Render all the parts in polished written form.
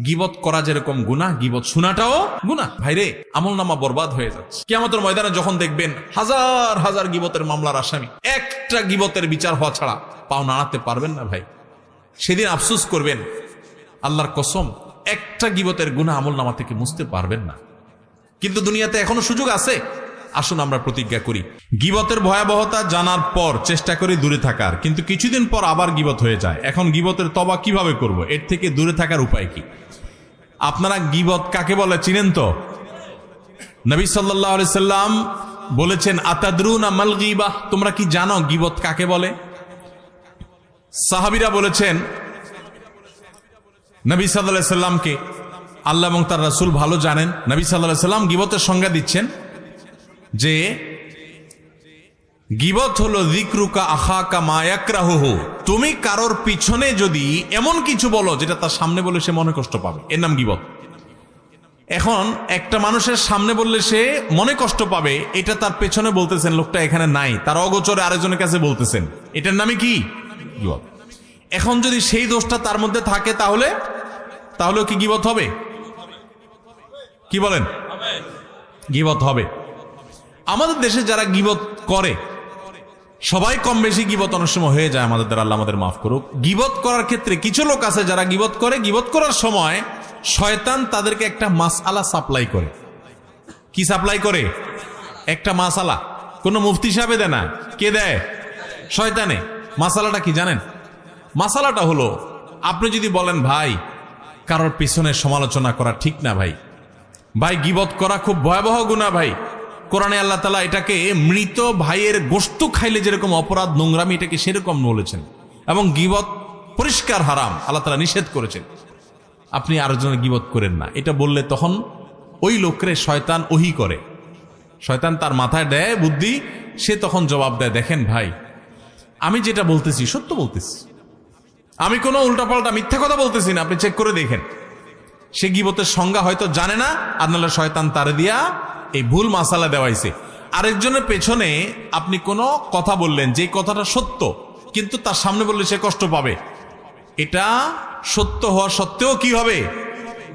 গীবত করা যেরকম গুনাহ, গীবত শোনাটাও গুনাহ। ভাইরে, আমলনামা বরবাদ হয়ে যাচ্ছে। কিয়ামতের ময়দানে যখন দেখবেন হাজার হাজার গীবতের মামলার আসামি, একটা গীবতের বিচার হওয়া ছাড়া পাও নাড়াতে পারবেন না ভাই। সেদিন আফসোস করবেন, আল্লাহর কসম, একটা গীবতের গুনাহ আমলনামা থেকে মুছতে পারবেন না। কিন্তু দুনিয়াতে এখনো সুযোগ আছে। আসুন আমরা প্রতিজ্ঞা করি, গীবতের ভয়াবহতা জানার পর চেষ্টা করি দূরে থাকার, কিন্তু কিছুদিন পর আবার গীবত হয়ে যায়। এখন গীবতের তওবা কিভাবে করব? এর থেকে দূরে থাকার উপায় কি? আপনারা গীবত কাকে বলে চিনেন তো? নবী সাল্লাল্লাহু আলাইহি সাল্লাম বলেছেন, আতাদরুনা মাল গীবাহ, তোমরা কি জানো গীবত কাকে বলে? সাহাবীরা বলেছেন নবী সাল্লাল্লাহু আলাইহি সাল্লামকে, আল্লাহ এবং তার রাসূল ভালো জানেন। নবী সাল্লাল্লাহু আলাইহি সাল্লাম গীবতের সংজ্ঞা দিচ্ছেন যে গীবত হলো যিকরুকা আখাকা মা ইয়াকরাহুহু, তুমি কারোর পিছনে যদি এমন কিছু বলো যেটা তার সামনে বলে সে মনে কষ্ট পাবে, এর নাম গীবত। এখন একটা মানুষের সামনে বললে সে মনে কষ্ট পাবে, এটা তার পেছনে বলতেছেন, লোকটা এখানে নাই, তার অগোচরে আরেকজনের কাছে বলতেছেন, এটার নামে কি? গীবত। এখন যদি সেই দোষটা তার মধ্যে থাকে তাহলেও কি গীবত হবে? কি বলেন? গীবত হবে। আমাদের দেশে যারা গীবত করে, সবাই কম বেশি গীবত অনেক সময় হয়ে যায় আমাদের দ্বারা, আল্লাহ আমাদের মাফ করুক। গীবত করার ক্ষেত্রে কিছু লোক আছে যারা গীবত করে, গীবত করার সময় শয়তান তাদেরকে একটা মাসআলা সাপ্লাই করে। কি সাপ্লাই করে? একটা মাসআলা। কোন মুফতি সাহেব দেয় না, কে দেয়? শয়তানে। মাসআলাটা কি জানেন? মাসআলাটা হলো, আপনি যদি বলেন ভাই কারোর পিছনে সমালোচনা করা ঠিক না, ভাই গীবত করা খুব ভয়াবহ গুনাহ, ভাই কোরআনে আল্লাহ তাআলা এটাকে মৃত ভাইয়ের গোশত খাইলে যেরকম অপরাধ, নোংরামি, এটাকে সেরকম বলেছেন, এবং গীবত পরিষ্কার হারাম, আল্লাহ তাআলা নিষেধ করেছেন। আপনি আরেকজনের গীবত করেন না, এটা বললে তখন ওই লোকরে শয়তান ওহী করে, শয়তান তার মাথায় দেয় বুদ্ধি, সে তখন জবাব দেয়, দেখেন ভাই আমি যেটা বলতেছি সত্য বলতেছি, আমি কোনো উল্টাপাল্টা মিথ্যা কথা বলতেছি না, আপনি চেক করে দেখেন। সে গীবতের সংজ্ঞা হয়তো জানে না, আর নাহলে শয়তান তারে দিয়া এই ভুল মাসালা দেওয়াইছে। আরেকজনের পেছনে আপনি কোনো কথা বললেন, যে কথাটা সত্য, কিন্তু তার সামনে বললে সে কষ্ট পাবে, এটা সত্য হওয়া সত্ত্বেও কি হবে?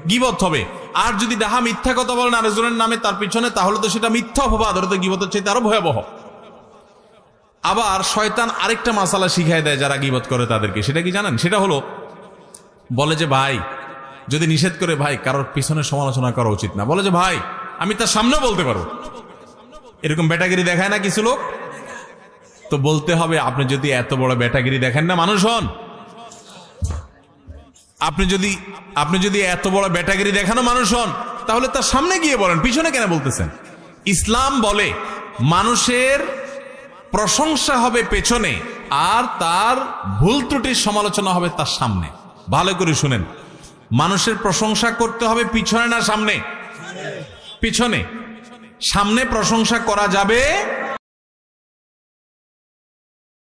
গীবত হবে। আর যদি ডাহা মিথ্যা কথা বলেন আরেকজনের নামে তার পিছনে, তাহলে তো সেটা মিথ্যা অপবাদ, ওটা তো গীবতের চাইতে আরো ভয়াবহ। আবার শয়তান আরেকটা মাসালা শিখায় দেয় যারা গীবত করে তাদেরকে, সেটা কি জানেন? সেটা হলো, বলে যে ভাই যদি নিষেধ করে, ভাই কারোর পিছনে সমালোচনা করা উচিত না, বলে যে ভাই আমি তার সামনেও বলতে পারবো। এরকম বেটাগিরি দেখায় না কিছু লোক? তো বলতে হবে, আপনি যদি এত বড় বেটাগিরি দেখেন না মানুষ হন, আপনি যদি এত বড় বেটাগিরি দেখানো মানুষ হন, তাহলে তার সামনে গিয়ে বলেন, পিছনে কেন বলতেছেন? ইসলাম বলে মানুষের প্রশংসা হবে পেছনে, আর তার ভুল ত্রুটির সমালোচনা হবে তার সামনে। ভালো করে শুনেন, মানুষের প্রশংসা করতে হবে পিছনে না সামনে? পিছনে। সামনে প্রশংসা করা যাবে